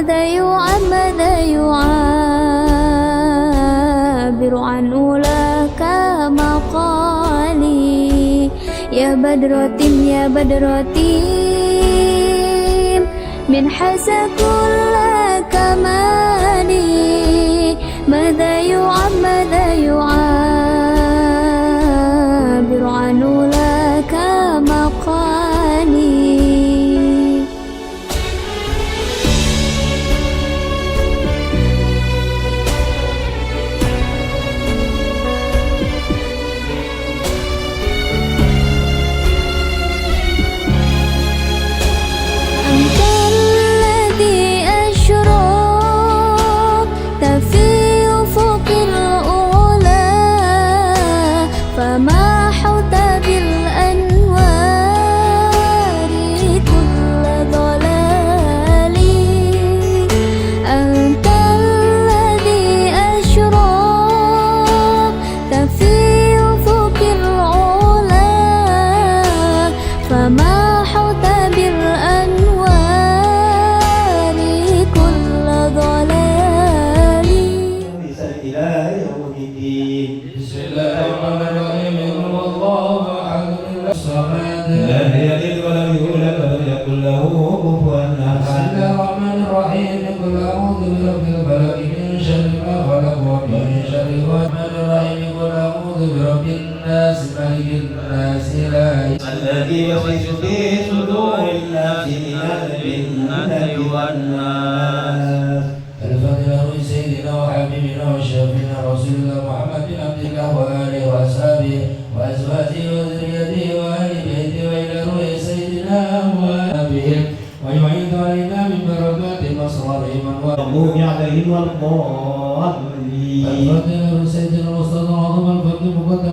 ماذا يعبر عن أولاك مقالي يا بدرة من حس كل كمالي ماذا يعبر عن أولاك مقالي الذي يوسوس في صدور الناس من الجنة والناس. الفاتحة لسيدنا وحبيبنا وشفيعنا رسول الله محمد بن عبد الله وآله وأصحابه وأزواجه وذريته وأهل بيته وإلى روح سيدنا وأبيه ويعيد علينا من بركات مصرهم المغضوب عليهم ولا الضالين. الفاتحة لسيدنا الأستاذ العظيم الفقيه المقدم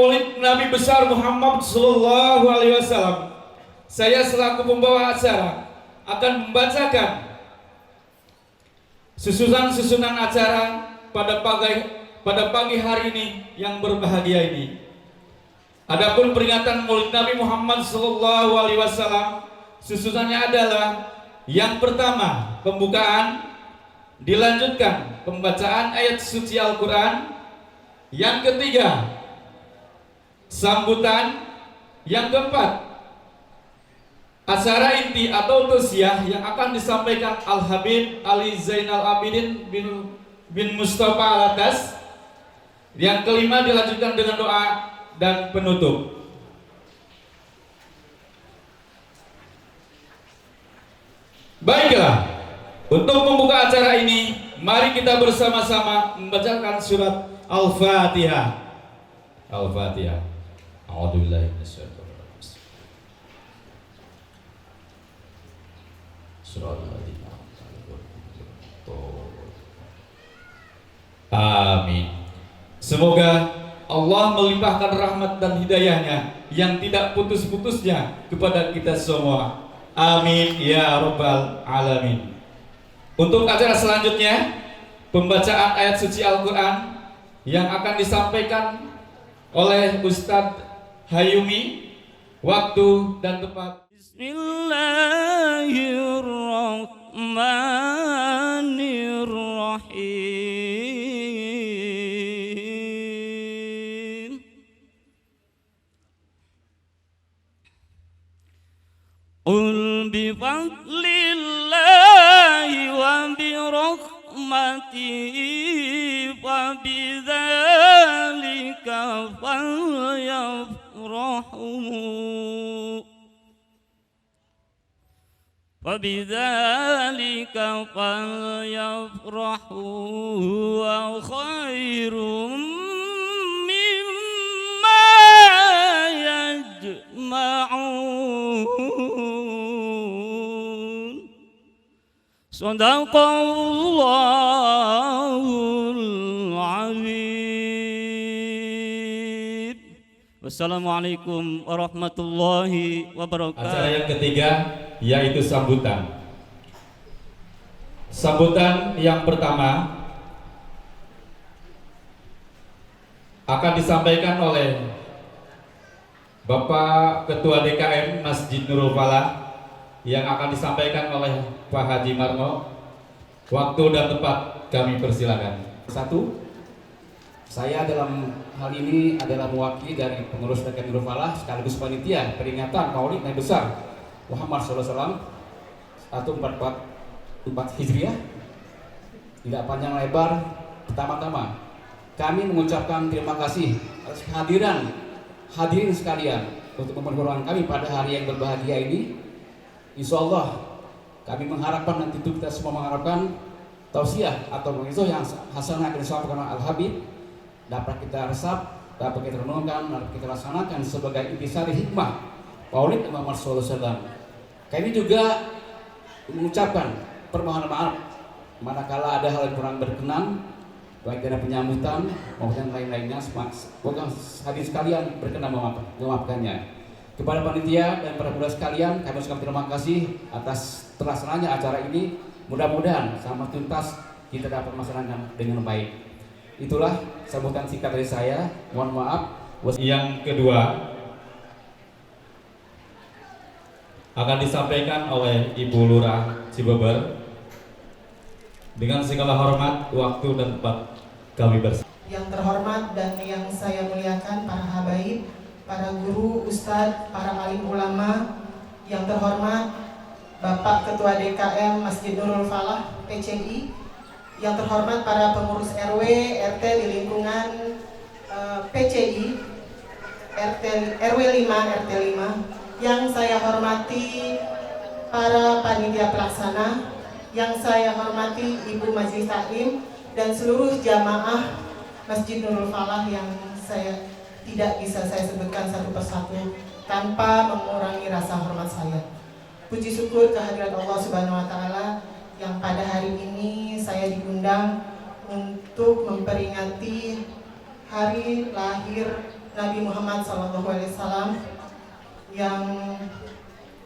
Maulid Nabi besar Muhammad Sallallahu Alaihi Wasallam, saya selaku pembawa acara akan membacakan susunan acara pada pagi hari ini yang berbahagia ini. Adapun peringatan Maulid Nabi Muhammad Sallallahu Alaihi Wasallam, susunannya adalah yang pertama pembukaan, dilanjutkan pembacaan ayat suci Al-Quran, yang ketiga sambutan, yang keempat acara inti atau tausiah yang akan disampaikan Al-Habib Ali Zainal Abidin bin Mustafa Alatas, yang kelima dilanjutkan dengan doa dan penutup. Baiklah, untuk membuka acara ini, mari kita bersama-sama membacakan surat Al-Fatihah. Al-Fatihah. A'udzubillahi minasyaitonir rajim. Surah Al-Fatihah. Amin. Semoga Allah melimpahkan rahmat dan hidayahnya yang tidak putus-putusnya kepada kita semua. Amin ya rabbal alamin. Untuk acara selanjutnya, pembacaan ayat suci Al-Quran yang akan disampaikan oleh Ustadz Hayumi. Waktu dan tempat. Bismillahirrahmanirrahim. Qul bifadlillahi wa birahmatihi fa bidzalika falyafrahu فبذلك فليفرحوا هو خير مما يجمعون صدق الله العظيم. Wassalamualaikum warahmatullahi wabarakatuh. Acara yang ketiga yaitu sambutan. Sambutan yang pertama akan disampaikan oleh Bapak Ketua DKM Masjid Nurul Falah, yang akan disampaikan oleh Pak Haji Marmo. Waktu dan tempat kami persilakan. Satu, saya dalam hal ini adalah mewakili dari pengurus DKM Nurul Falah sekaligus panitia peringatan Maulid Nabi besar Muhammad SAW 1444 Hijriah. Tidak panjang lebar, pertama-tama kami mengucapkan terima kasih atas hadirin sekalian untuk memperhormatkan kami pada hari yang berbahagia ini. Insya Allah kami mengharapkan, nanti itu kita semua mengharapkan tausiah atau mengizoh yang hasanah yang disampaikan Al-Habib dapat kita resap, dapat kita renungkan, dapat kita laksanakan sebagai intisari hikmah Maulid Muhammad SAW. Kami juga mengucapkan permohonan maaf manakala ada hal yang kurang berkenan, baik dari penyambutan maupun lain-lainnya. Semoga hadirin sekalian berkenan memaafkannya. Kepada panitia dan para pemuda sekalian, kami ucapkan terima kasih atas terlaksananya acara ini. Mudah-mudahan sama tuntas kita dapat melaksanakan dengan baik. Itulah sambutan singkat dari saya. Mohon maaf. Yang kedua akan disampaikan oleh Ibu Lurah Cibeber. Dengan segala hormat, waktu dan tempat kami bersama. Yang terhormat dan yang saya muliakan para habaib, para guru, ustadz, para alim ulama. Yang terhormat Bapak Ketua DKM Masjid Nurul Falah PCI. Yang terhormat para pengurus RW, RT di lingkungan PCI, RW 5, RT 5. Yang saya hormati para panitia pelaksana, yang saya hormati Ibu Majelis Taklim dan seluruh jamaah Masjid Nurul Falah yang saya tidak bisa saya sebutkan satu persatu tanpa mengurangi rasa hormat saya. Puji syukur kehadirat Allah Subhanahu wa taala yang pada hari ini saya diundang untuk memperingati hari lahir Nabi Muhammad SAW yang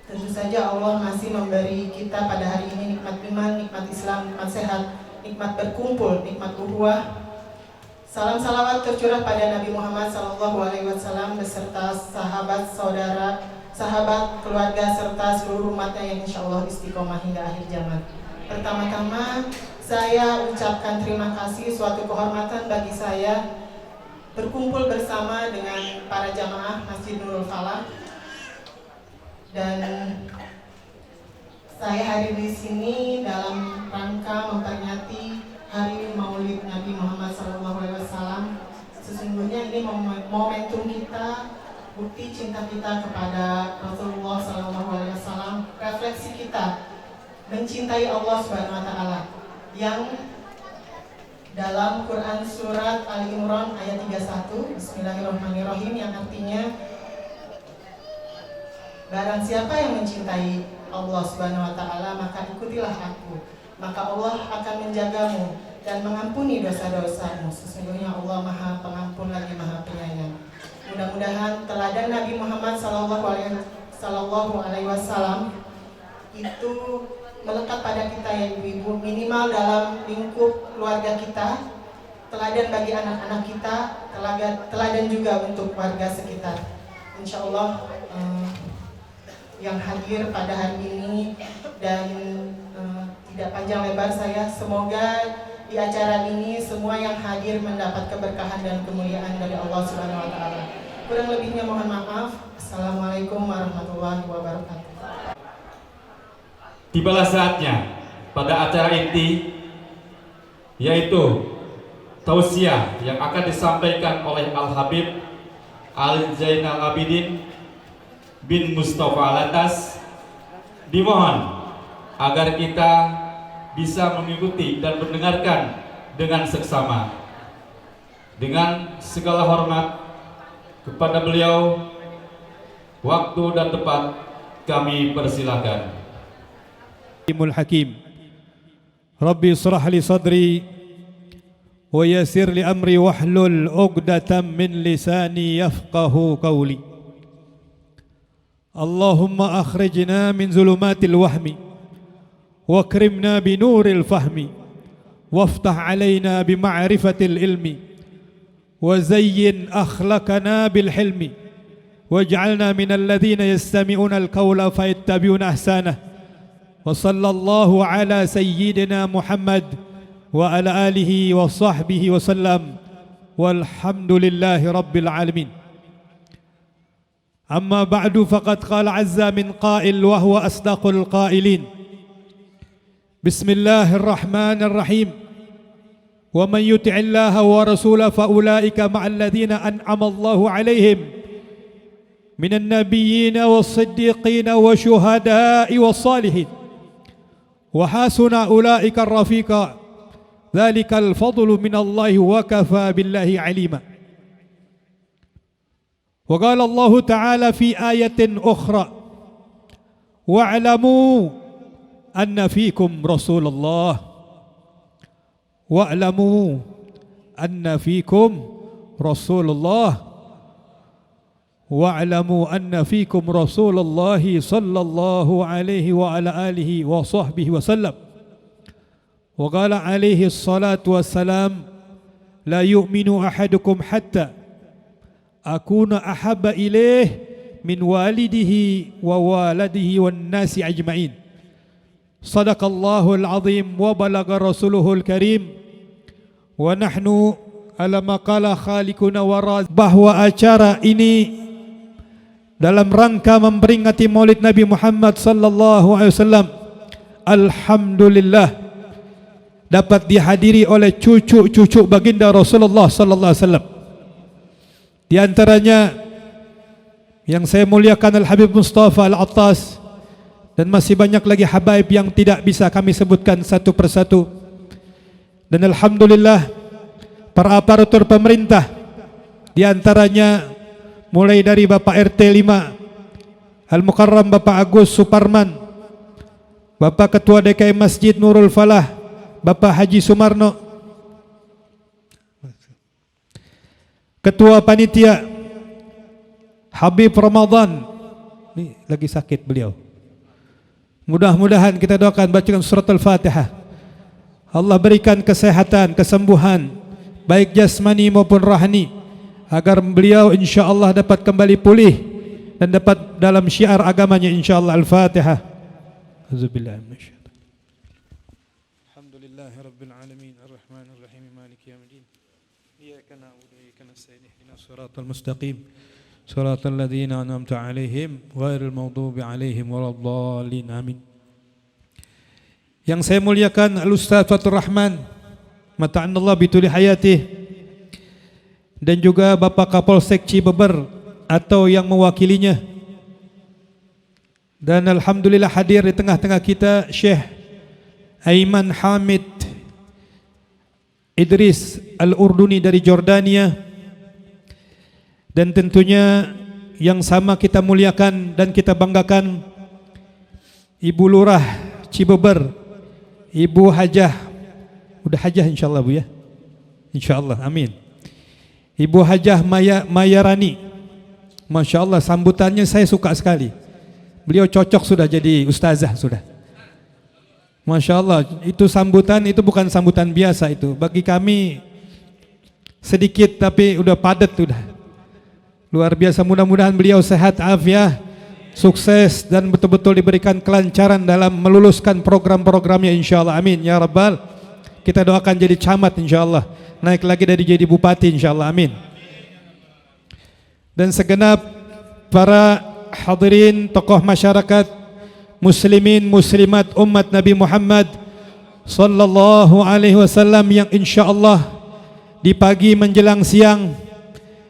tentu saja Allah masih memberi kita pada hari ini nikmat iman, nikmat Islam, nikmat sehat, nikmat berkumpul, nikmat ukhuwah. Salam salawat tercurah pada Nabi Muhammad SAW beserta sahabat, saudara, sahabat, keluarga serta seluruh umatnya yang insya Allah istiqomah hingga akhir zaman. Pertama-tama saya ucapkan terima kasih, suatu kehormatan bagi saya berkumpul bersama dengan para jamaah Masjid Nurul Falah. Dan saya hadir di sini dalam rangka memperingati Hari Maulid Nabi Muhammad SAW. Sesungguhnya ini momentum kita, bukti cinta kita kepada Rasulullah SAW, refleksi kita mencintai Allah Subhanahu Wa Taala yang dalam Quran surat Ali Imran ayat 31 Bismillahirrahmanirrahim yang artinya barang siapa yang mencintai Allah Subhanahu Wa Taala maka ikutilah aku, maka Allah akan menjagamu dan mengampuni dosa-dosamu. Sesungguhnya Allah Maha Pengampun lagi Maha Penyayang. Mudah-mudahan teladan Nabi Muhammad Sallallahu Alaihi Wasallam itu melekat pada kita ya ibu-ibu, minimal dalam lingkup keluarga kita, teladan bagi anak-anak kita, teladan juga untuk warga sekitar. Insya Allah yang hadir pada hari ini dan tidak panjang lebar saya, semoga di acara ini semua yang hadir mendapat keberkahan dan kemuliaan dari Allah Subhanahu Wa Taala. Kurang lebihnya mohon maaf. Assalamualaikum warahmatullahi wabarakatuh. Tibalah saatnya pada acara inti, yaitu tausiah yang akan disampaikan oleh Al-Habib Ali Zainal Abidin bin Mustafa Alatas. Dimohon agar kita bisa mengikuti dan mendengarkan dengan seksama. Dengan segala hormat kepada beliau, waktu dan tempat kami persilakan. Hakim, Rabbi israh li sadri wa yassir li amri wahlul 'uqdatam min lisani yafqahu qawli. Allahumma akhrijna min zulumatil wahmi wakrimna binuril fahmi waftah alaina bima'rifatil ilmi wa zayyin akhlaqana bil hilmi waj'alna minal ladzina yastami'una al-qawla fayattabi'una ahsanah. Wa sallallahu ala sayyidina Muhammad wa ala alihi wa sahbihi wa sallam walhamdulillahi rabbil alamin. Amma ba'du, faqad qala azza min qa'il wa huwa asdaqul qa'ilin. Bismillahirrahmanirrahim. Wa man yuti'illaha wa rasulahu fa ulaika ma'al ladzina an'ama Allahu 'alaihim minan nabiyyin was-siddiqin wasyuhada'i was-salihin wa hasuna ulaika ar-rafiqa. Dzalikal fadlu minallahi wa kafa billahi 'alima. Wa qala Allah Ta'ala fi ayatin ukhra wa'lamu anna fikum Rasulullah wa'lamu anna fikum Rasulullah wa'lamu anna fikum Rasulullah sallallahu alaihi wa ala alihi wa sahbihi wa sallam. Wa qala alaihi salatu wassalam la yu'minu ahadukum hatta akuna ahabba ilaih min walidihi wa waladihi wan nasi ajma'in. Sadaqallahul azim wa balagha rasuluhul karim wa nahnu ala maqala khaliquna wa bahwa acara ini dalam rangka memperingati Maulid Nabi Muhammad sallallahu alaihi wasallam, alhamdulillah dapat dihadiri oleh cucu-cucu baginda Rasulullah sallallahu alaihi wasallam. Di antaranya yang saya muliakan Al-Habib Mustafa Al-Attas, dan masih banyak lagi habaib yang tidak bisa kami sebutkan satu persatu. Dan alhamdulillah para aparatur pemerintah, di antaranya mulai dari Bapak RT 5 Al-Mukarram Bapak Agus Suparman, Bapak Ketua DKI Masjid Nurul Falah Bapak Haji Sumarno, Ketua Panitia Habib Ramadan. Ini lagi sakit beliau. Mudah-mudahan kita doakan bacakan surat Al-Fatihah. Allah berikan kesehatan, kesembuhan, baik jasmani maupun rohani, agar beliau insya-Allah dapat kembali pulih dan dapat dalam syiar agamanya insya-Allah. Al-Fatihah. Auzubillahi minasyaitonir rajim. Alhamdulillahirabbil alamin arrahmanir rahim maliki yaumiddin. Iyyaka na'budu wa iyyaka nasta'in ihdinas siratal mustaqim. Siratal ladzina an'amta 'alaihim ghairil maghdubi 'alaihim waladdallin. Amin. Yang saya muliakan Al-Ustaz Fathur Rahman, mata'anallah bituli hayatih, dan juga Bapak Kapolsek Cibeber atau yang mewakilinya. Dan alhamdulillah hadir di tengah-tengah kita Syekh Aiman Hamid Idris Al-Urduni dari Jordania. Dan tentunya yang sama kita muliakan dan kita banggakan Ibu Lurah Cibeber, Ibu Hajah. Udah Hajah insyaAllah Bu ya, insyaAllah, amin. Ibu Hajah Mayarani, Masya Allah, sambutannya saya suka sekali. Beliau cocok sudah jadi ustazah sudah. Masya Allah, itu sambutan itu bukan sambutan biasa itu. Bagi kami sedikit tapi udah padat sudah. Luar biasa, mudah-mudahan beliau sehat afiat, sukses dan betul-betul diberikan kelancaran dalam meluluskan program-programnya insyaAllah, amin ya Rabbal. Kita doakan jadi camat insyaAllah, naik lagi dari jadi bupati insyaAllah, amin. Dan segenap para hadirin, tokoh masyarakat, muslimin, muslimat, umat Nabi Muhammad sallallahu alaihi wasallam yang insyaAllah di pagi menjelang siang,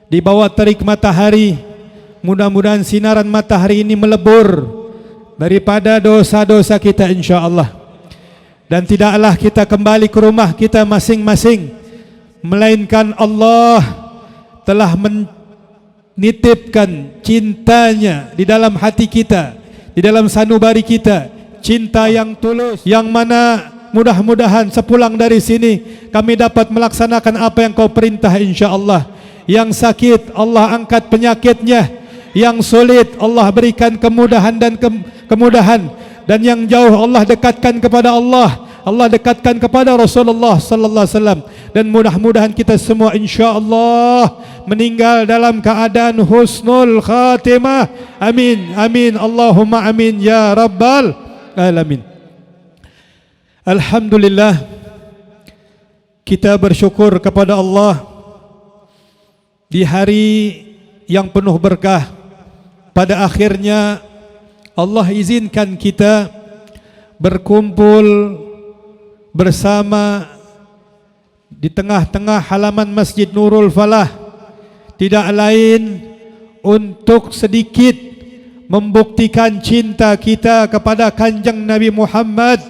di bawah terik matahari, mudah-mudahan sinaran matahari ini melebur daripada dosa-dosa kita insyaAllah. Dan tidaklah kita kembali ke rumah kita masing-masing, melainkan Allah telah menitipkan cintanya di dalam hati kita, di dalam sanubari kita, cinta yang tulus, yang mana mudah-mudahan sepulang dari sini kami dapat melaksanakan apa yang kau perintah insyaAllah. Yang sakit Allah angkat penyakitnya, yang sulit Allah berikan kemudahan dan kemudahan, dan yang jauh Allah dekatkan kepada Allah, Allah dekatkan kepada Rasulullah sallallahu alaihi wasallam. Dan mudah-mudahan kita semua insya-Allah meninggal dalam keadaan husnul khatimah. Amin, amin, Allahumma amin ya rabbal alamin. Alhamdulillah, kita bersyukur kepada Allah di hari yang penuh berkah. Pada akhirnya Allah izinkan kita berkumpul bersama di tengah-tengah halaman Masjid Nurul Falah, tidak lain untuk sedikit membuktikan cinta kita kepada Kanjeng Nabi Muhammad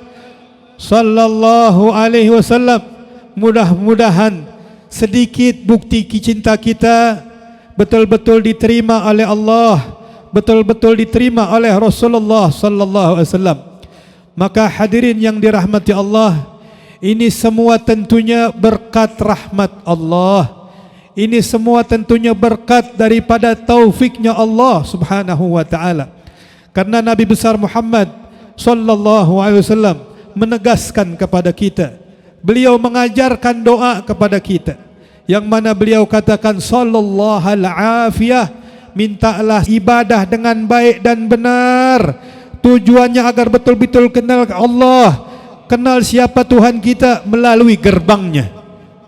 sallallahu alaihi wasallam. Mudah-mudahan sedikit bukti cinta kita betul-betul diterima oleh Allah, betul-betul diterima oleh Rasulullah sallallahu alaihi wasallam. Maka hadirin yang dirahmati Allah, ini semua tentunya berkat rahmat Allah. Ini semua tentunya berkat daripada taufiknya Allah Subhanahu wa taala. Karena Nabi besar Muhammad sallallahu alaihi wasallam menegaskan kepada kita, beliau mengajarkan doa kepada kita, yang mana beliau katakan sallallahu al-afiyah, mintalah ibadah dengan baik dan benar, tujuannya agar betul-betul kenal Allah, kenal siapa Tuhan kita melalui gerbangnya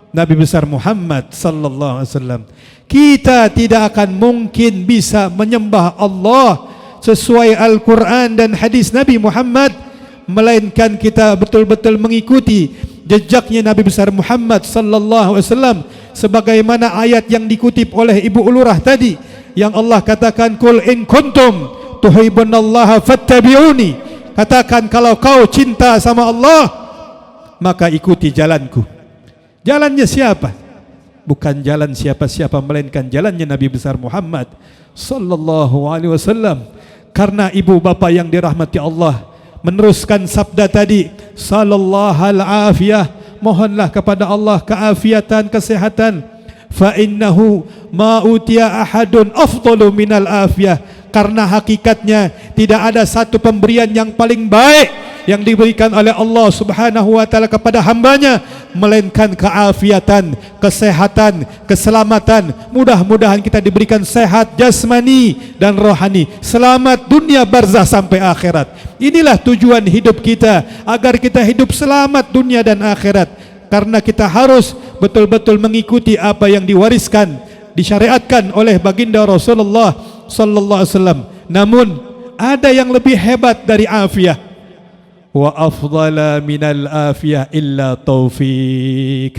Nabi besar Muhammad sallallahu alaihi wasallam. Kita tidak akan mungkin bisa menyembah Allah sesuai Al-Quran dan hadis Nabi Muhammad, melainkan kita betul-betul mengikuti jejaknya Nabi besar Muhammad sallallahu alaihi wasallam, sebagaimana ayat yang dikutip oleh Ibu Ulurah tadi, yang Allah katakan kul in kuntum tuhibbunallaha fattabi'uni, katakan kalau kau cinta sama Allah maka ikuti jalanku. Jalannya siapa? Bukan jalan siapa-siapa, melainkan jalannya Nabi besar Muhammad sallallahu alaihi wasallam. Karena ibu bapa yang dirahmati Allah meneruskan sabda tadi, sallallahu al-afiyah, mohonlah kepada Allah keafiatan, kesehatan, fa innahu ma utiya ahadun afdalu minal afiyah, karena hakikatnya tidak ada satu pemberian yang paling baik yang diberikan oleh Allah Subhanahu wa taala kepada hambanya melainkan keafiatan, kesehatan, keselamatan. Mudah-mudahan kita diberikan sehat jasmani dan rohani, selamat dunia barzah sampai akhirat. Inilah tujuan hidup kita, agar kita hidup selamat dunia dan akhirat. Karena kita harus betul-betul mengikuti apa yang diwariskan, disyariatkan oleh baginda Rasulullah sallallahu alaihi wasallam. Namun ada yang lebih hebat dari afiyah. Wa afdala minal afiyah illa taufik.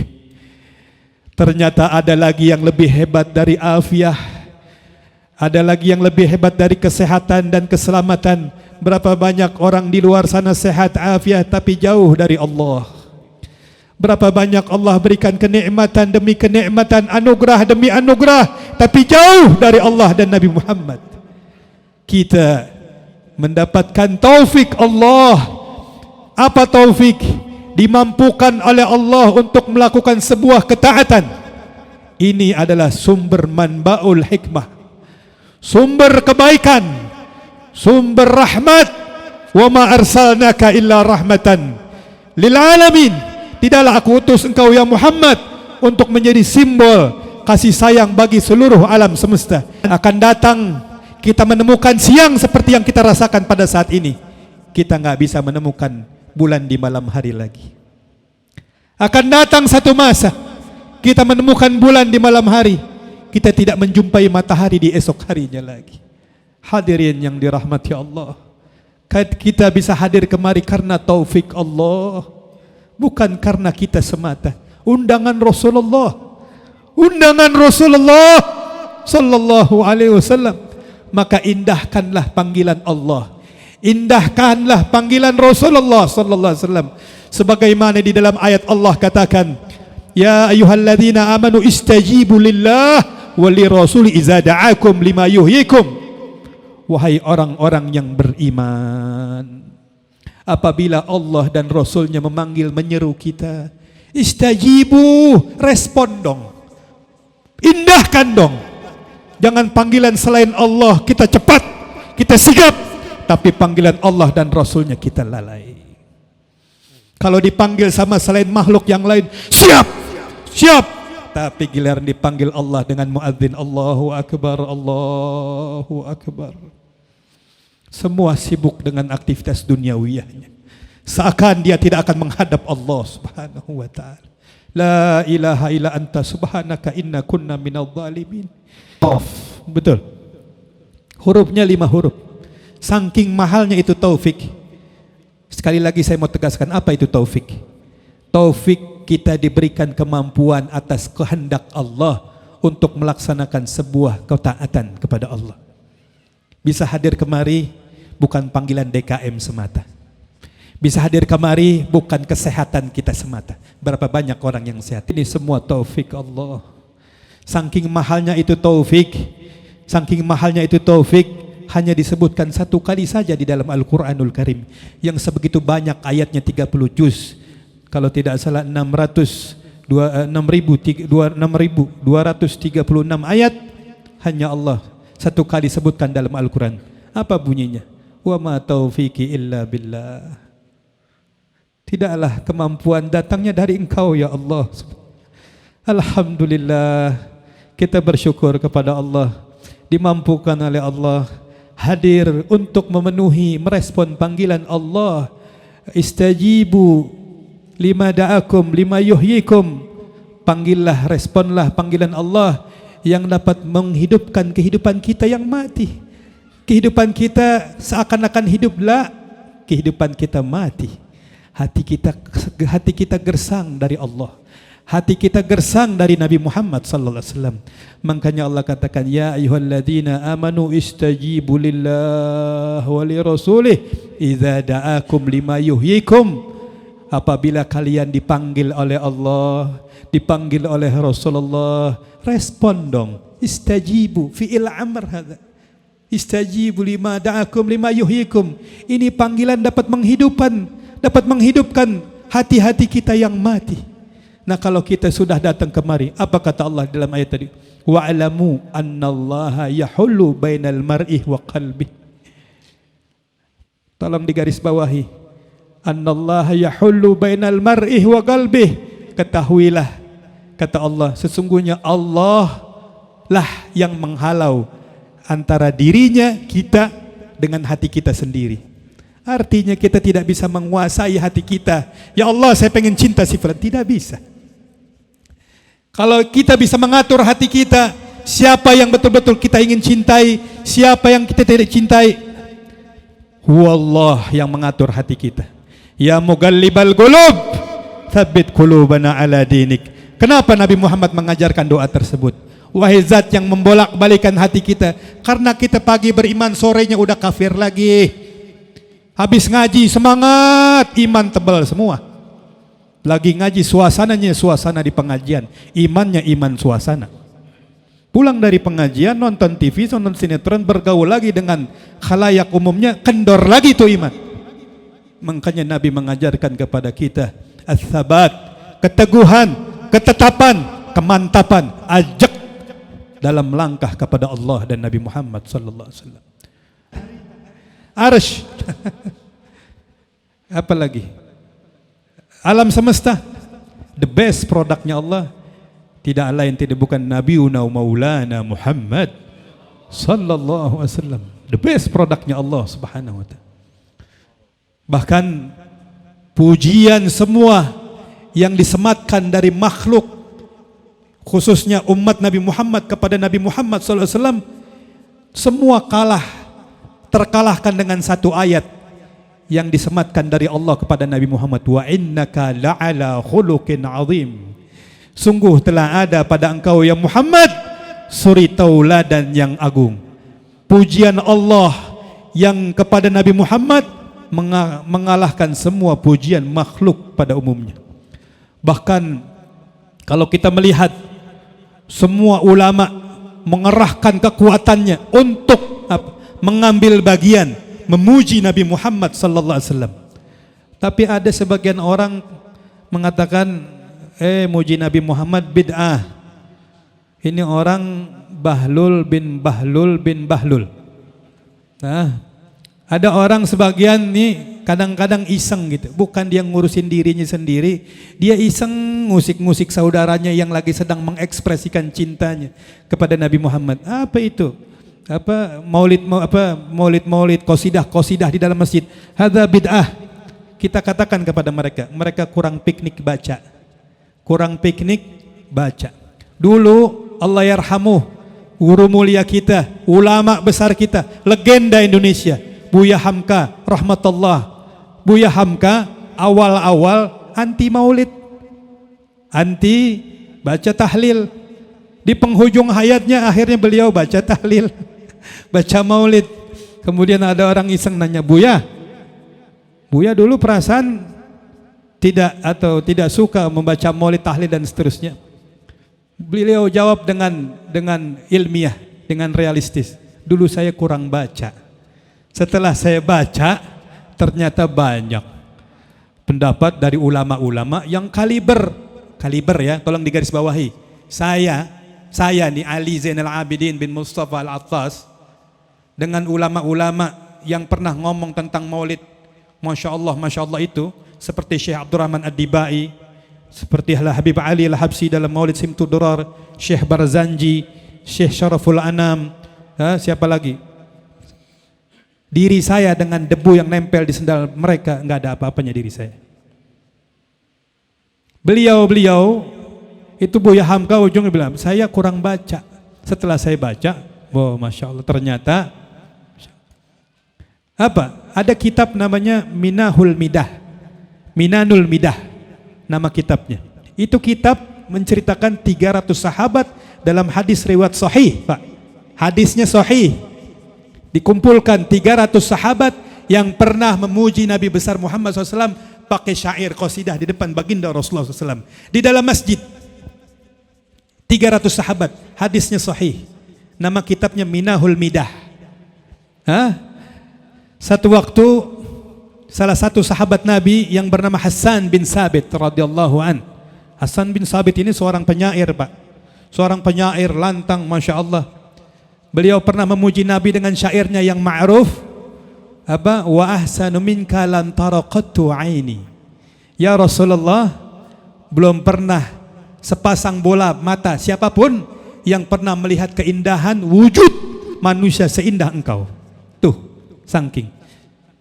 Ternyata ada lagi yang lebih hebat dari afiyah. Ada lagi yang lebih hebat dari kesehatan dan keselamatan. Berapa banyak orang di luar sana sehat afiyah tapi jauh dari Allah. Berapa banyak Allah berikan kenikmatan demi kenikmatan, anugerah demi anugerah, tapi jauh dari Allah dan Nabi Muhammad. Kita mendapatkan taufik Allah. Apa taufik? Dimampukan oleh Allah untuk melakukan sebuah ketaatan. Ini adalah sumber manbaul hikmah, sumber kebaikan, sumber rahmat. Wa ma arsalnaka illa rahmatan lil alamin. Tidaklah aku utus engkau ya Muhammad untuk menjadi simbol kasih sayang bagi seluruh alam semesta. Akan datang kita menemukan siang seperti yang kita rasakan pada saat ini. Kita nggak bisa menemukan bulan di malam hari lagi. Akan datang satu masa kita menemukan bulan di malam hari, kita tidak menjumpai matahari di esok harinya lagi. Hadirin yang dirahmati Allah, kita bisa hadir kemari karena taufik Allah, bukan karena kita semata. Undangan Rasulullah sallallahu alaihi wasallam. Maka indahkanlah panggilan Allah, indahkanlah panggilan Rasulullah sallallahu alaihi wasallam, sebagaimana di dalam ayat Allah katakan, ya ayyuhalladzina amanu istajibu lillah wa lirasuli idza da'akum lima yuhyikum. Wahai orang-orang yang beriman, apabila Allah dan Rasulnya memanggil, menyeru kita, istajibu, respon dong, indahkan dong. Jangan panggilan selain Allah kita cepat, kita sigap, tapi panggilan Allah dan Rasulnya kita lalai. Kalau dipanggil sama selain makhluk yang lain, siap, siap. Tapi giliran dipanggil Allah dengan muadzin, Allahu Akbar, Allahu Akbar, semua sibuk dengan aktivitas duniawiyahnya, seakan dia tidak akan menghadap Allah Subhanahu wa ta'ala. La ilaha illa anta subhanaka inna kunna minadh dhalimin. Betul, hurufnya 5 huruf. Saking mahalnya itu taufik. Sekali lagi saya mau tegaskan, apa itu taufik? Taufik kita diberikan kemampuan atas kehendak Allah untuk melaksanakan sebuah ketaatan kepada Allah. Bisa hadir kemari bukan panggilan DKM semata. Bisa hadir kemari bukan kesehatan kita semata. Berapa banyak orang yang sehat? Ini semua taufik Allah. Saking mahalnya itu taufik, saking mahalnya itu taufik, hanya disebutkan 1 kali saja di dalam Al-Quranul Karim, yang sebegitu banyak ayatnya, 30 juz. Kalau tidak salah 6.236 ayat, hanya Allah 1 kali sebutkan dalam Al-Quran. Apa bunyinya? Wa ma taufiqi illa billah. Tidaklah kemampuan datangnya dari Engkau ya Allah. Alhamdulillah, kita bersyukur kepada Allah, dimampukan oleh Allah hadir untuk memenuhi, merespon panggilan Allah. Istajibu lima da'akum lima yuhyikum. Panggillah, responlah panggilan Allah yang dapat menghidupkan kehidupan kita yang mati. Kehidupan kita seakan-akan hiduplah, kehidupan kita mati. Hati kita gersang dari Allah, hati kita gersang dari Nabi Muhammad sallallahu alaihi wasallam. Makanya Allah katakan, ya ayyuhalladzina amanu istajibu lillah wa lirasulih idza da'akum lima yuhyikum. Apabila kalian dipanggil oleh Allah, dipanggil oleh Rasulullah, respon dong. Istajibu fi'il amr hadza. Istajibu lima da'akum lima yuhyikum. Ini panggilan dapat menghidupkan hati-hati kita yang mati. Nah kalau kita sudah datang kemari, apa kata Allah dalam ayat tadi? Wa'lamu annallaha yahullu bainal mar'i wa qalbi. Tolong digarisbawahi. Annallaha yahullu bainal mar'i wa qalbi. Ketahuilah, kata Allah, sesungguhnya Allah lah yang menghalau antara dirinya kita dengan hati kita sendiri. Artinya kita tidak bisa menguasai hati kita. Ya Allah, saya pengen cinta si fulan. Tidak bisa. Kalau kita bisa mengatur hati kita, siapa yang betul-betul kita ingin cintai, siapa yang kita tidak cintai, Huwallah yang mengatur hati kita. Ya mugallibal qulub, tsabbit qulubana ala dinik. Kenapa Nabi Muhammad mengajarkan doa tersebut? Wahai zat yang membolak-balikan hati kita, karena kita pagi beriman, sorenya udah kafir lagi. Habis ngaji semangat, iman tebal semua. Lagi ngaji suasananya suasana di pengajian, imannya iman suasana. Pulang dari pengajian, nonton TV, nonton sinetron, bergaul lagi dengan khalayak umumnya, kendor lagi tuh iman. Makanya Nabi mengajarkan kepada kita as-sabat, keteguhan, ketetapan, kemantapan, ajak dalam langkah kepada Allah dan Nabi Muhammad sallallahu alaihi wasallam. Arsh. Apa lagi? Alam semesta, the best produknya Allah tidak lain tidak bukan Nabiuna Maulana Muhammad sallallahu alaihi wasallam. The best produknya Allah Subhanahu wa taala. Bahkan pujian semua yang disematkan dari makhluk, khususnya umat Nabi Muhammad kepada Nabi Muhammad sallallahu alaihi wasallam, semua terkalahkan dengan satu ayat yang disematkan dari Allah kepada Nabi Muhammad, wa innaka la'ala khuluqin azim. Sungguh telah ada pada engkau ya Muhammad suri tauladan yang agung. Pujian Allah yang kepada Nabi Muhammad mengalahkan semua pujian makhluk pada umumnya. Bahkan kalau kita melihat semua ulama mengerahkan kekuatannya untuk mengambil bagian memuji Nabi Muhammad sallallahu alaihi wasallam. Tapi ada sebagian orang mengatakan, muji Nabi Muhammad bid'ah. Ini orang Bahlul bin Bahlul. Nah, ada orang sebagian nih kadang-kadang iseng gitu. Bukan dia ngurusin dirinya sendiri, dia iseng ngusik-ngusik saudaranya yang lagi sedang mengekspresikan cintanya kepada Nabi Muhammad. Apa itu? Maulid qasidah di dalam masjid. Hadza bid'ah. Kita katakan kepada mereka kurang piknik baca. Dulu Allah yarhamuh, guru mulia kita, ulama besar kita, legenda Indonesia, Buya Hamka rahmatullah. Buya Hamka awal-awal anti maulid, anti baca tahlil. Di penghujung hayatnya akhirnya beliau baca tahlil, baca maulid. Kemudian ada orang iseng nanya, Buya dulu perasaan tidak suka membaca maulid, tahlil dan seterusnya. Beliau jawab dengan ilmiah, dengan realistis. Dulu saya kurang baca. Setelah saya baca, ternyata banyak pendapat dari ulama-ulama yang kaliber ya, tolong digarisbawahi. Saya nih Ali Zainal Abidin bin Mustafa Al-Attas, dengan ulama-ulama yang pernah ngomong tentang maulid, Masya Allah itu, seperti Syekh Abdurrahman Ad-Dibai, seperti Habib Ali Al-Habsi dalam Maulid Simtud Durar, Syekh Barzanji, Syekh Syaraful Anam, siapa lagi? Diri saya dengan debu yang nempel di sendal mereka, enggak ada apa-apanya diri saya. Beliau itu Buya Hamka ujungnya bilang, saya kurang baca. Setelah saya baca, Masya Allah, ternyata ada kitab namanya Minanul Midah, nama kitabnya. Itu kitab menceritakan 300 sahabat dalam hadis riwayat sahih, Pak. Hadisnya sahih. Dikumpulkan 300 sahabat yang pernah memuji Nabi besar Muhammad SAW pakai syair qasidah di depan baginda Rasulullah SAW di dalam masjid. 300 sahabat, hadisnya sahih. Nama kitabnya Minanul Midah. Satu waktu salah satu sahabat Nabi yang bernama Hassan bin Sabit radhiyallahu an. Hasan bin Sabit ini seorang penyair, Pak. Seorang penyair lantang, Masya Allah. Beliau pernah memuji Nabi dengan syairnya yang ma'ruf. Apa? Wa ahsanu minka lam tara qattu aini. Ya Rasulullah, belum pernah sepasang bola mata siapapun yang pernah melihat keindahan wujud manusia seindah engkau. Tuh, saking.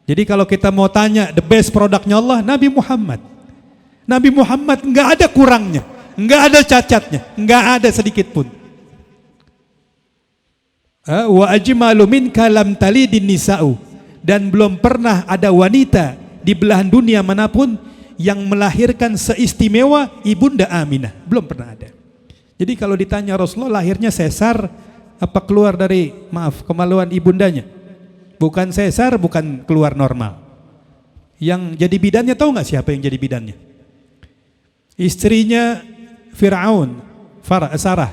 Jadi kalau kita mau tanya the best produknya Allah, Nabi Muhammad. Nabi Muhammad enggak ada kurangnya, enggak ada cacatnya, enggak ada sedikit pun. Wa ajmalu minka lam talidin nisa'u. Dan belum pernah ada wanita di belahan dunia manapun yang melahirkan seistimewa Ibunda Aminah. Belum pernah ada. Jadi kalau ditanya Rasulullah lahirnya sesar apa keluar dari kemaluan ibundanya? Bukan sesar, bukan keluar normal. Yang jadi bidannya tahu nggak siapa yang jadi bidannya? Istrinya Fir'aun, Sarah,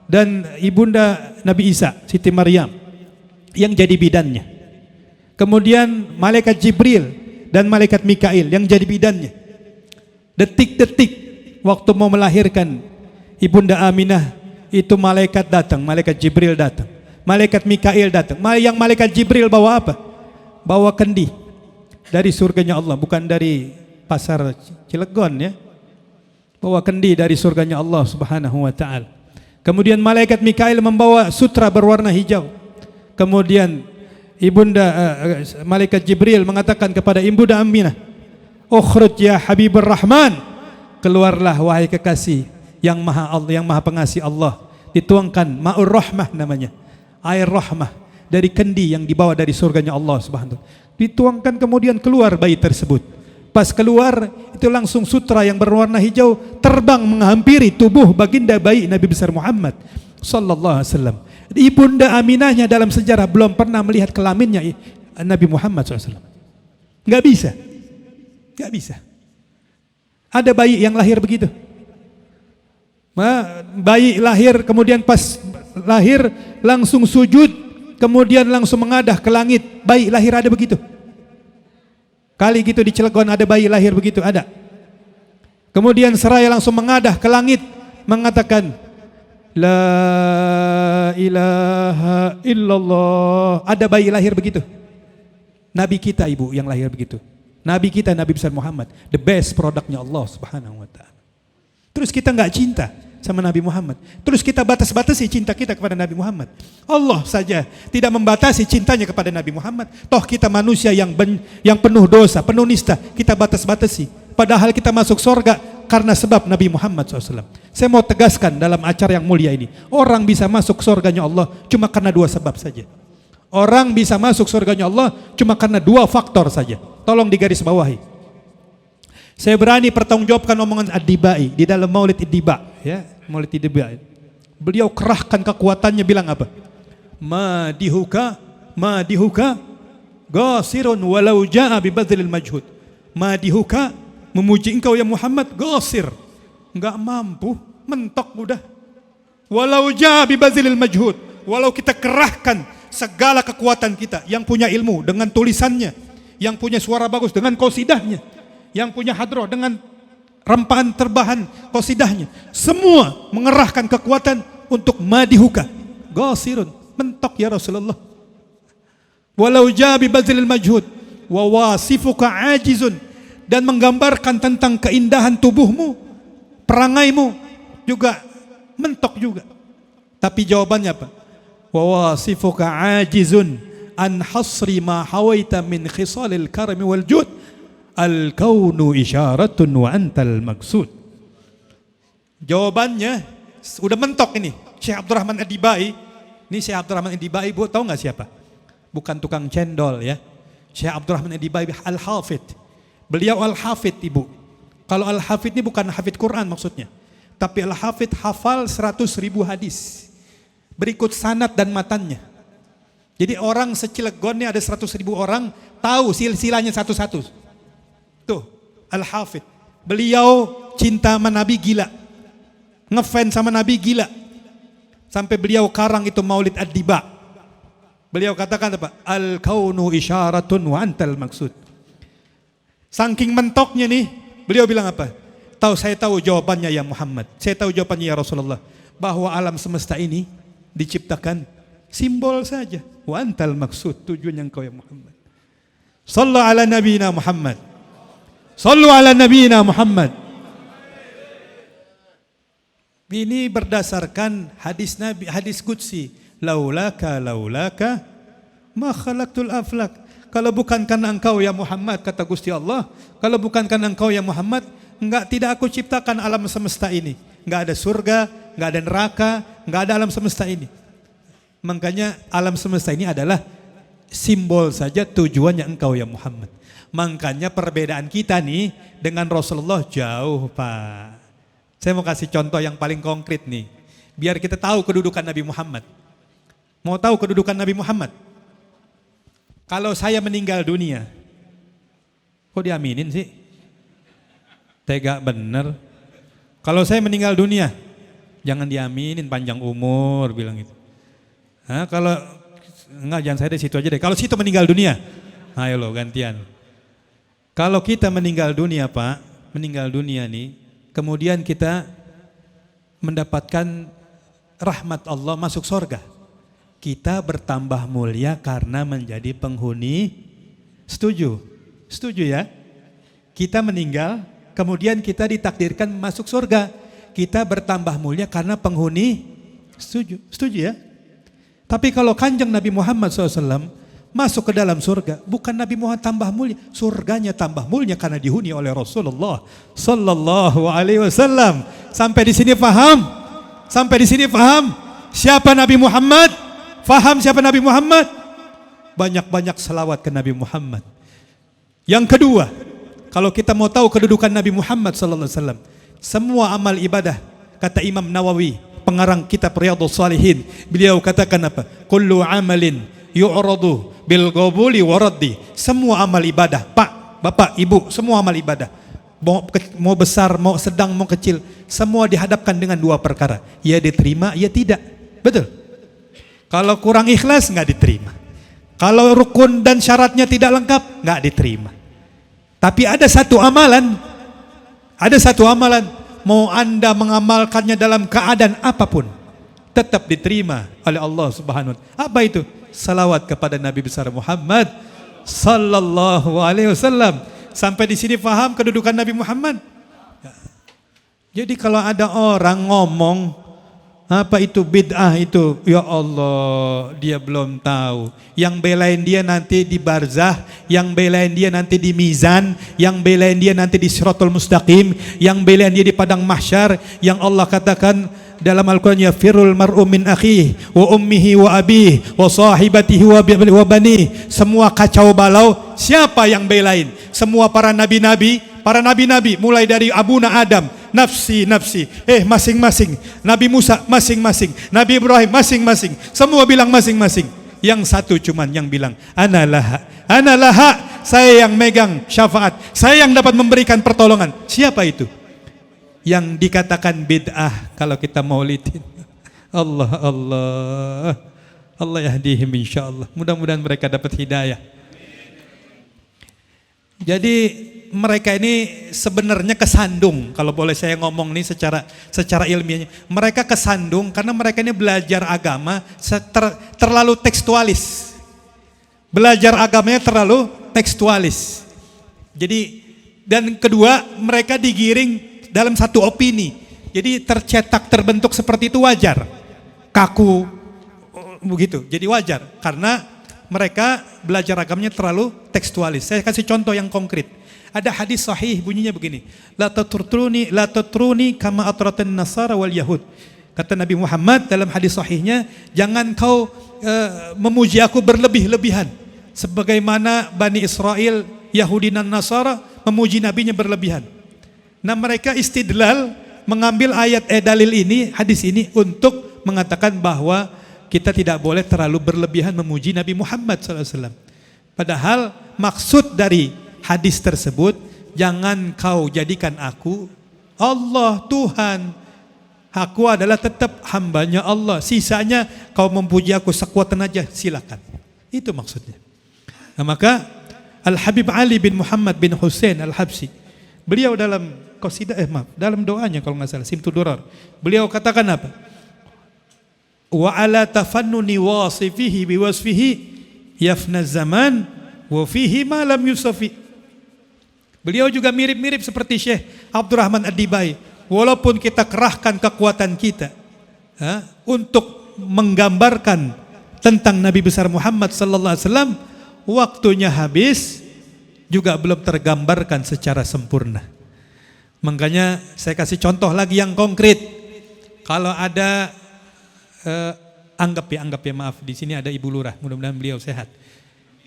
dan ibunda Nabi Isa, Siti Maryam, yang jadi bidannya. Kemudian malaikat Jibril dan malaikat Mikail yang jadi bidannya. Detik-detik waktu mau melahirkan Ibunda Aminah, itu malaikat datang, malaikat Jibril datang, malaikat Mikail datang. Yang malaikat Jibril bawa apa? Bawa kendi dari surganya Allah, bukan dari pasar Cilegon ya. Bawa kendi dari surganya Allah Subhanahu wa taala. Kemudian malaikat Mikail membawa sutra berwarna hijau. Kemudian malaikat Jibril mengatakan kepada Ibunda Aminah, "Ukhruj ya Habibur Rahman." Keluarlah wahai kekasih yang maha pengasih Allah. Dituangkan ma'ur rahmah namanya, air rahmah dari kendi yang dibawa dari surganya Allah Subhanahu wa taala. Dituangkan, kemudian keluar bayi tersebut. Pas keluar itu langsung sutra yang berwarna hijau terbang menghampiri tubuh baginda bayi Nabi besar Muhammad sallallahu alaihi wasallam. Ibunda Aminahnya dalam sejarah belum pernah melihat kelaminnya Nabi Muhammad SAW. Nggak bisa, nggak bisa. Ada bayi yang lahir begitu. Bayi lahir, kemudian pas lahir langsung sujud, kemudian langsung mengadah ke langit. Bayi lahir ada begitu. Kali gitu di Cilegon ada bayi lahir begitu, ada. Kemudian seraya langsung mengadah ke langit mengatakan, La ilaha illallah. Ada bayi lahir begitu. Nabi kita ibu yang lahir begitu. Nabi kita, Nabi besar Muhammad, the best produknya Allah Subhanahu wa taala. Terus kita nggak cinta sama Nabi Muhammad. Terus kita batas-batasi cinta kita kepada Nabi Muhammad. Allah saja tidak membatasi cintanya kepada Nabi Muhammad. Toh kita manusia yang penuh dosa, penuh nista, kita batas-batasi. Padahal kita masuk surga karena sebab Nabi Muhammad SAW. Saya mau tegaskan dalam acara yang mulia ini, orang bisa masuk surganya Allah cuma karena dua sebab saja. Orang bisa masuk surganya Allah cuma karena dua faktor saja. Tolong digarisbawahi. Saya berani pertanggungjawabkan omongan Ad-Dibai di dalam Maulid Ad-Diba, ya, Maulid Ad-Diba. Beliau kerahkan kekuatannya bilang apa? Madihuka ghasirun walau jaa bi badlil majhud. Madihuka, memuji engkau ya Muhammad, ghasir, enggak mampu, mentok udah. Walau jaa bi badlil majhud, walau kita kerahkan segala kekuatan kita, yang punya ilmu dengan tulisannya, yang punya suara bagus dengan qasidahnya, yang punya hadroh dengan rempahan terbahan qasidahnya, semua mengerahkan kekuatan untuk madihuka, ghasirun, mentok ya Rasulullah. Walau jaa bi badlil majhud wa wasifuka ajizun, dan menggambarkan tentang keindahan tubuhmu, perangaimu juga mentok juga. Tapi jawabannya apa? Wa wasifuka ajizun an hasri ma hawaita min khisalil karami wal jud, al kaunu isyaratun wa antal maksud. Jawabannya udah mentok ini. Syekh Abdurrahman Ad-Dibai, ini Syekh Abdurrahman Ad-Dibai, Bu tahu nggak siapa? Bukan tukang cendol ya. Syekh Abdurrahman Ad-Dibai Al-Hafidh. Beliau Al-Hafidh ibu. Kalau Al-Hafidh ini bukan hafidh Quran maksudnya, tapi Al-Hafidh hafal 100.000 hadis. Berikut sanad dan matannya. Jadi orang se-Cilegon ini ada 100.000 orang tahu silsilahnya satu-satu. Tuh Al-Hafidh. Beliau cinta sama Nabi gila, ngefans sama Nabi gila, sampai beliau karang itu Maulid Ad-Diba. Beliau katakan apa? Al-kaunu isyaratun wa antal maksud. Saking mentoknya nih, beliau bilang apa? Saya tahu jawabannya ya Muhammad. Saya tahu jawabannya ya Rasulullah. Bahwa alam semesta ini diciptakan simbol saja. Wa antal maksud, tujuannya engkau ya Muhammad. Sallu ala nabiyina Muhammad. Sallu ala nabiyina Muhammad. Ini berdasarkan hadis Nabi, hadis qudsi. Laulaka ma khalaqtul aflak. Kalau bukan karena engkau ya Muhammad, kata Gusti Allah, kalau bukan karena engkau ya Muhammad, tidak aku ciptakan alam semesta ini. Enggak ada surga, enggak ada neraka, enggak ada alam semesta ini. Makanya alam semesta ini adalah simbol saja, tujuannya engkau ya Muhammad. Makanya perbedaan kita nih dengan Rasulullah jauh, Pak. Saya mau kasih contoh yang paling konkret nih, biar kita tahu kedudukan Nabi Muhammad. Mau tahu kedudukan Nabi Muhammad? Kalau saya meninggal dunia, kok diaminin sih? Tega bener. Kalau saya meninggal dunia, jangan diaminin, panjang umur bilang itu. Kalau enggak, jangan saya di situ aja deh. Kalau situ meninggal dunia, ayo lo gantian. Kalau kita meninggal dunia, Pak, meninggal dunia nih, kemudian kita mendapatkan rahmat Allah, masuk surga. Kita bertambah mulia karena menjadi penghuni. Setuju? Setuju ya? Kita meninggal, kemudian kita ditakdirkan masuk surga. Kita bertambah mulia karena penghuni. Setuju? Setuju ya? Tapi kalau kanjeng Nabi Muhammad SAW masuk ke dalam surga, bukan Nabi Muhammad tambah mulia, surganya tambah mulia karena dihuni oleh Rasulullah Sallallahu Alaihi Wasallam. Sampai di sini paham? Sampai di sini paham? Siapa Nabi Muhammad? Faham siapa Nabi Muhammad? Banyak-banyak selawat ke Nabi Muhammad. Yang kedua, kalau kita mau tahu kedudukan Nabi Muhammad sallallahu alaihi wasallam, semua amal ibadah, kata Imam Nawawi, pengarang kitab Riyadhus Shalihin, beliau katakan apa? Kullu amalin yu'radu bil qabuli wa raddi. Semua amal ibadah, Pak, Bapak, Ibu, semua amal ibadah. Mau besar, mau sedang, mau kecil, semua dihadapkan dengan dua perkara. Ya diterima, ya tidak. Betul? Kalau kurang ikhlas nggak diterima. Kalau rukun dan syaratnya tidak lengkap nggak diterima. Tapi ada satu amalan, mau Anda mengamalkannya dalam keadaan apapun, tetap diterima oleh Allah Subhanahu wa Ta'ala. Apa itu? Salawat kepada Nabi besar Muhammad Sallallahu Alaihi Wasallam. Sampai di sini paham kedudukan Nabi Muhammad? Jadi kalau ada orang ngomong apa itu bid'ah itu, ya Allah, dia belum tahu. Yang belain dia nanti di barzah, yang belain dia nanti di mizan, yang belain dia nanti di siratul mustaqim, yang belain dia di padang mahsyar, yang Allah katakan dalam Al-Quran, ya firul mar'u min akhihi wa ummihi wa abihi wa sahibatihi wa bani. Semua kacau balau, siapa yang belain? Semua para nabi-nabi mulai dari Abuna Adam, nafsi, masing-masing. Nabi Musa masing-masing, Nabi Ibrahim masing-masing. Semua bilang masing-masing. Yang satu cuman yang bilang Analaha, saya yang megang syafaat, saya yang dapat memberikan pertolongan. Siapa itu? Yang dikatakan bid'ah kalau kita maulidin. Allah yahdihim insyaallah. Mudah-mudahan mereka dapat hidayah. Jadi mereka ini sebenarnya kesandung, kalau boleh saya ngomong nih secara ilmiahnya. Mereka kesandung karena mereka ini belajar agama terlalu tekstualis. Belajar agamanya terlalu tekstualis. Jadi, dan kedua, mereka digiring dalam satu opini. Jadi terbentuk seperti itu wajar. Kaku begitu. Jadi wajar karena mereka belajar agamanya terlalu tekstualis. Saya kasih contoh yang konkret. Ada hadis sahih bunyinya begini. La tatruni kama atratan nasara wal yahud. Kata Nabi Muhammad dalam hadis sahihnya, jangan kau memuji aku berlebih-lebihan sebagaimana Bani Israel, Yahudi dan Nasara memuji nabinya berlebihan. Nah, mereka istidlal mengambil ayat dalil ini, hadis ini untuk mengatakan bahwa kita tidak boleh terlalu berlebihan memuji Nabi Muhammad SAW. Padahal maksud dari hadis tersebut, jangan kau jadikan aku Allah Tuhan. Aku adalah tetap hambanya Allah. Sisanya kau memuji aku sekuat tenaga, silakan. Itu maksudnya. Nah, maka Al-Habib Ali bin Muhammad bin Hussein Al-Habsyi, beliau dalam dalam doanya kalau nggak salah Simtud Durar. Beliau katakan apa? Wa ala tafannuni wasifihi biwasfihi yafna zaman wa fihi ma lam yusafi. Beliau juga mirip-mirip seperti Syekh Abdurrahman Ad-Dibai. Walaupun kita kerahkan kekuatan kita untuk menggambarkan tentang Nabi besar Muhammad sallallahu alaihi wasallam, waktunya habis juga belum tergambarkan secara sempurna. Makanya saya kasih contoh lagi yang konkret. Kalau ada anggap ya maaf, di sini ada Ibu Lurah, mudah-mudahan beliau sehat.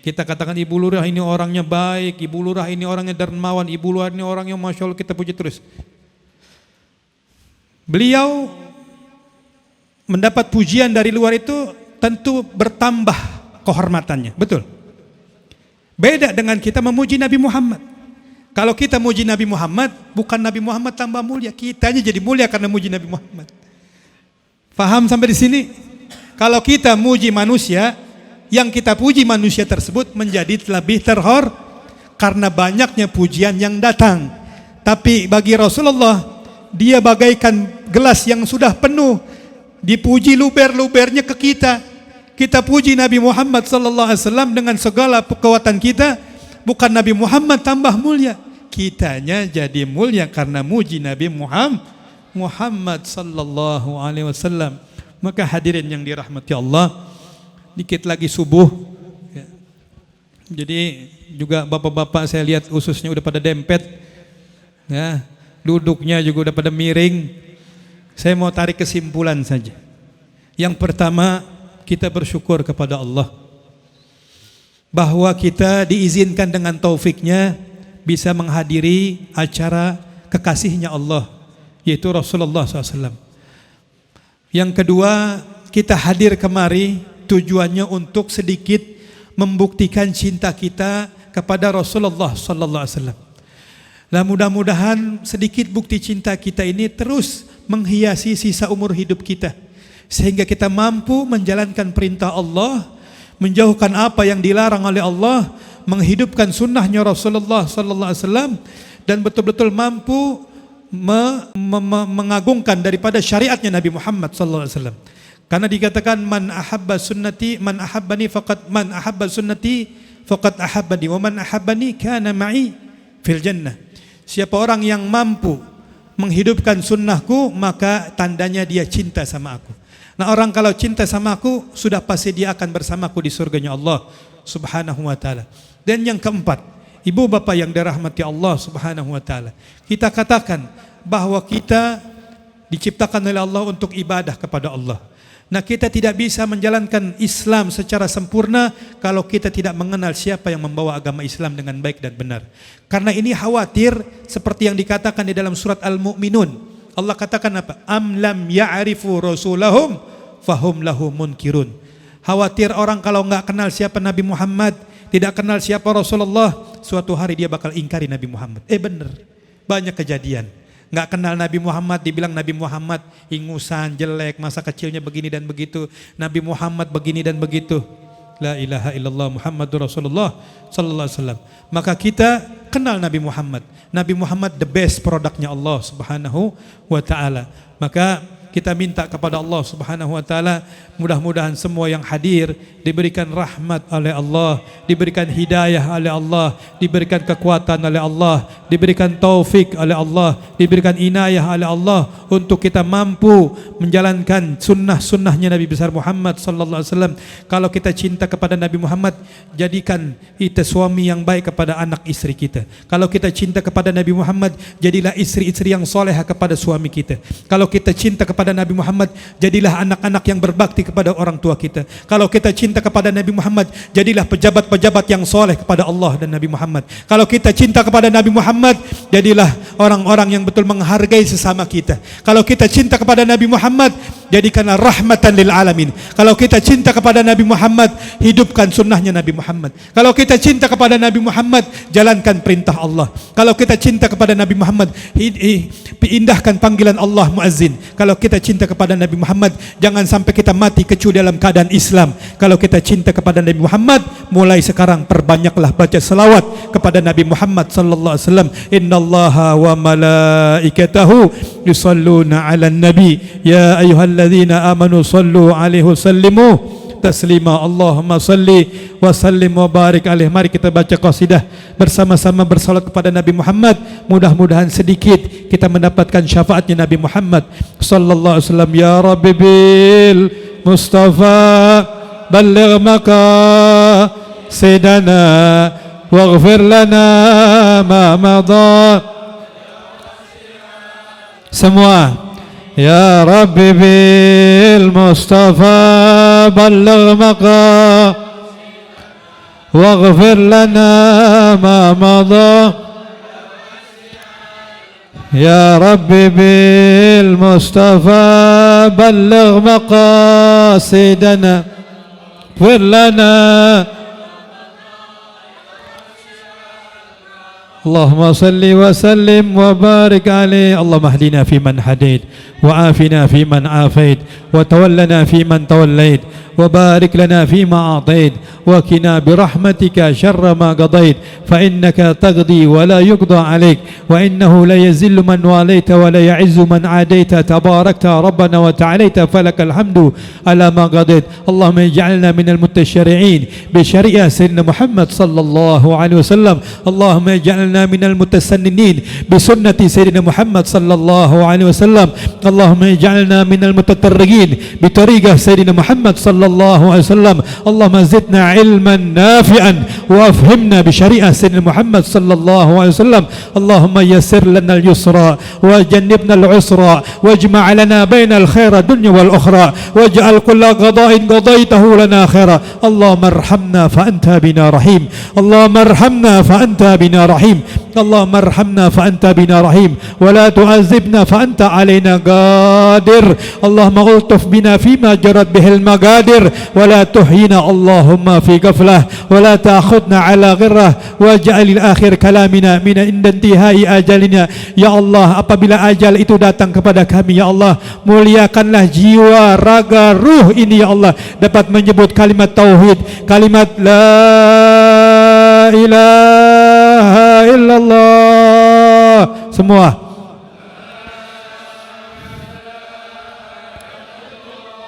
Kita katakan Ibu Lurah ini orangnya baik, Ibu Lurah ini orangnya dermawan, Ibu Lurah ini orangnya Masya Allah, kita puji terus. Beliau mendapat pujian dari luar itu tentu bertambah kehormatannya, betul. Beda dengan kita memuji Nabi Muhammad. Kalau kita muji Nabi Muhammad, bukan Nabi Muhammad tambah mulia, kitanya jadi mulia karena muji Nabi Muhammad. Paham sampai di sini? Kalau kita muji manusia, yang kita puji manusia tersebut menjadi lebih terhormat karena banyaknya pujian yang datang. Tapi bagi Rasulullah, dia bagaikan gelas yang sudah penuh, dipuji luber-lubernya ke kita. Kita puji Nabi Muhammad sallallahu alaihi wasallam dengan segala kekuatan kita, bukan Nabi Muhammad tambah mulia, kitanya jadi mulia karena muji Nabi Muhammad sallallahu alaihi wasallam. Maka hadirin yang dirahmati Allah, dikit lagi subuh ya. Jadi juga bapak-bapak saya lihat ususnya udah pada dempet ya, duduknya juga udah pada miring. Saya mau tarik kesimpulan saja. Yang pertama, kita bersyukur kepada Allah bahwa kita diizinkan dengan taufiknya bisa menghadiri acara kekasihnya Allah, yaitu Rasulullah SAW. Yang kedua, kita hadir kemari tujuannya untuk sedikit membuktikan cinta kita kepada Rasulullah SAW. Nah, mudah-mudahan sedikit bukti cinta kita ini terus menghiasi sisa umur hidup kita, sehingga kita mampu menjalankan perintah Allah, menjauhkan apa yang dilarang oleh Allah, menghidupkan sunnahnya Rasulullah SAW, dan betul-betul mampu mengagungkan daripada syariatnya Nabi Muhammad SAW. Karena dikatakan man ahabba sunnati man ahabbani faqad ahabbani wa man ahabbani kana ma'i fil jannah. Siapa orang yang mampu menghidupkan sunnahku, maka tandanya dia cinta sama aku. Nah, orang kalau cinta sama aku, sudah pasti dia akan bersamaku di surganya Allah Subhanahu wa taala. Dan yang keempat, ibu bapak yang dirahmati Allah Subhanahu wa taala, kita katakan bahwa kita diciptakan oleh Allah untuk ibadah kepada Allah. Nah, kita tidak bisa menjalankan Islam secara sempurna kalau kita tidak mengenal siapa yang membawa agama Islam dengan baik dan benar. Karena ini khawatir seperti yang dikatakan di dalam surat Al-Mu'minun. Allah katakan apa? Am lam ya'rifu rasulahum fahum lahu munkirun. Khawatir orang kalau enggak kenal siapa Nabi Muhammad, tidak kenal siapa Rasulullah, suatu hari dia bakal ingkari Nabi Muhammad. Benar. Banyak kejadian. Enggak kenal Nabi Muhammad, dibilang Nabi Muhammad ingusan, jelek, masa kecilnya begini dan begitu. Nabi Muhammad begini dan begitu. La ilaha illallah Muhammadur Rasulullah sallallahu alaihi wasallam. Maka kita kenal Nabi Muhammad. Nabi Muhammad the best produknya Allah Subhanahu wa taala. Maka kita minta kepada Allah Subhanahu wa taala, mudah-mudahan semua yang hadir diberikan rahmat oleh Allah, diberikan hidayah oleh Allah, diberikan kekuatan oleh Allah, diberikan taufik oleh Allah, diberikan inayah oleh Allah untuk kita mampu menjalankan sunnah-sunnahnya Nabi besar Muhammad sallallahu alaihi wasallam. Kalau kita cinta kepada Nabi Muhammad, jadikan kita suami yang baik kepada anak istri kita. Kalau kita cinta kepada Nabi Muhammad, jadilah istri-istri yang solehah kepada suami kita. Kalau kita cinta kepada Nabi Muhammad, jadilah anak-anak yang berbakti kepada orang tua kita. Kalau kita cinta kepada Nabi Muhammad, jadilah pejabat-pejabat yang soleh kepada Allah dan Nabi Muhammad. Kalau kita cinta kepada Nabi Muhammad, jadilah orang-orang yang betul menghargai sesama kita. Kalau kita cinta kepada Nabi Muhammad, jadikanlah rahmatan lil alamin. Kalau kita cinta kepada Nabi Muhammad, hidupkan sunnahnya Nabi Muhammad. Kalau kita cinta kepada Nabi Muhammad, jalankan perintah Allah. Kalau kita cinta kepada Nabi Muhammad, indahkan panggilan Allah muazzin. Kalau kita cinta kepada Nabi Muhammad, jangan sampai kita mati kecuali dalam keadaan Islam. Kalau kita cinta kepada Nabi Muhammad, mulai sekarang perbanyaklah baca selawat kepada Nabi Muhammad sallallahu alaihi wasallam. Innallaha wa malaikatahu yusalluna 'alan nabi ya ayyuhalladzina amanu sallu 'alaihi wasallimu taslima. Allahumma salli wa sallim wa barik alaihi. Mari kita baca qasidah bersama-sama bersalat kepada Nabi Muhammad. Mudah-mudahan sedikit kita mendapatkan syafaatnya Nabi Muhammad sallallahu alaihi wasallam. Ya Rabbi bil Mustafa balligh maqasidana waghfir lana ma madha. Semua. Ya Rabbi bil Mustafa balligh maqasidana waghfir lana ma madha. Ya Rabbi bil Mustafa balligh maqasidana waghfir lana. اللهم صل وسلم وبارك عليه. اللهم اهدنا فيمن هديت وعافنا فيمن عافيت وتولنا فيمن توليت وبارك لنا فيما أعطيت وقنا برحمتك شر ما قضيت فإنك تقضي ولا يقضى عليك وإنه لا يذل من واليت ولا يعز من عاديت تباركت ربنا وتعاليت فلك الحمد على ما قضيت. اللهم اجعلنا من المتشرعين بشريعة سيدنا محمد صلى الله عليه وسلم. اللهم اجعلنا من المتسننين بسنة سيدنا محمد صلى الله عليه وسلم. اللهم اجعلنا من المتطرقين بطريقة سيدنا محمد صلى الله عليه وسلم. اللهم زدنا علما نافعا وافهمنا بشريعة سيدنا محمد صلى الله عليه وسلم. اللهم يسر لنا اليسرى وجنبنا العسرى واجمع لنا بين الخير الدنيا والأخرى واجعل كل قضاء قضيته لنا خيرا. اللهم ارحمنا فأنت بنا رحيم. اللهم ارحمنا فأنت بنا رحيم. اللهم ارحمنا فأنت بنا رحيم ولا تعذبنا فأنت علينا قادر. اللهم الطف بنا فيما جرت به المقادر ولا تحينا اللهم في غفلة ولا تأخذنا على غرة واجعل الآخر كلامنا من عند انتهاء أجلنا. Ya Allah, apabila ajal itu datang kepada kami, ya Allah, muliakanlah jiwa, raga, ruh ini, ya Allah, dapat menyebut kalimat tauhid, kalimat la ilaha illallah. Semua.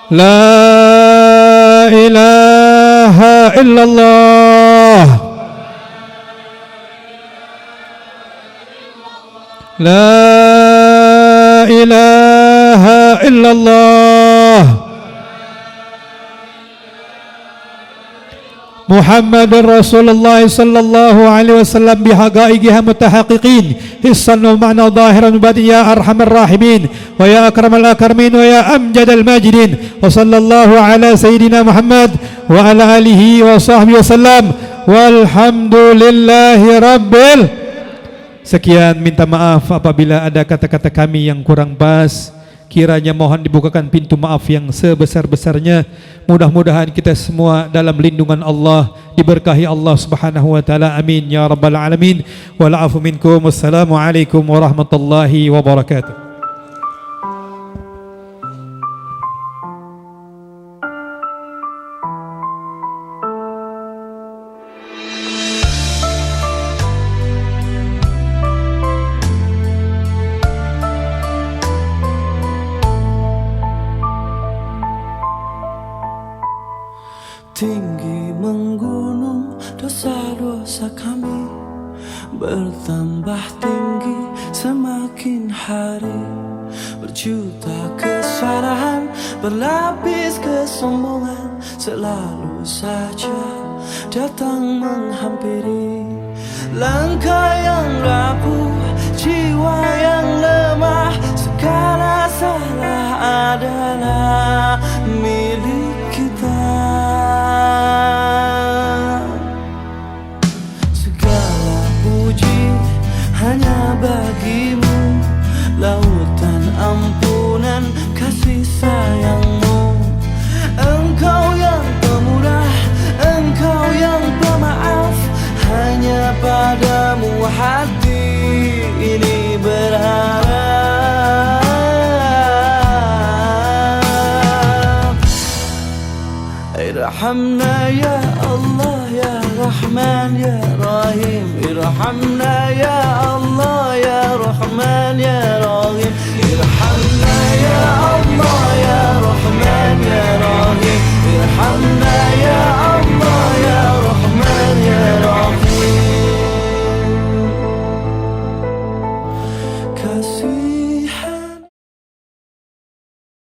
La ilaha illallah. La ilaha illallah. Muhammadur Rasulullah sallallahu alaihi wasallam bihaqaiqiha mutahaqiqin hissan wa ma'na zahiran batin ya arhamar rahimin wa ya akramal akramin wa ya amjadal majidin wa sallallahu ala sayyidina Muhammad wa ala alihi wa sahbihi wasallam walhamdulillahi rabbil. Sekian, minta maaf apabila ada kata-kata kami yang kurang pas. Kiranya mohon dibukakan pintu maaf yang sebesar-besarnya. Mudah-mudahan kita semua dalam lindungan Allah, diberkahi Allah Subhanahu wa taala. Amin ya rabbal alamin. Wal afu minkum. Wassalamualaikum warahmatullahi wabarakatuh. Tinggi menggunung dosa-dosa kami, bertambah tinggi semakin hari. Berjuta kesalahan, berlapis kesombongan, selalu saja datang menghampiri. Langkah yang rapuh, jiwa yang lemah, segala salah adalah milik kita. Segala puji hanya bagimu, lautan ampunan kasih sayang ارحمنا يا الله يا رحمن يا رحيم ارحمنا يا الله يا رحمن يا رحيم ارحمنا يا الله يا رحمن يا رحيم ارحمنا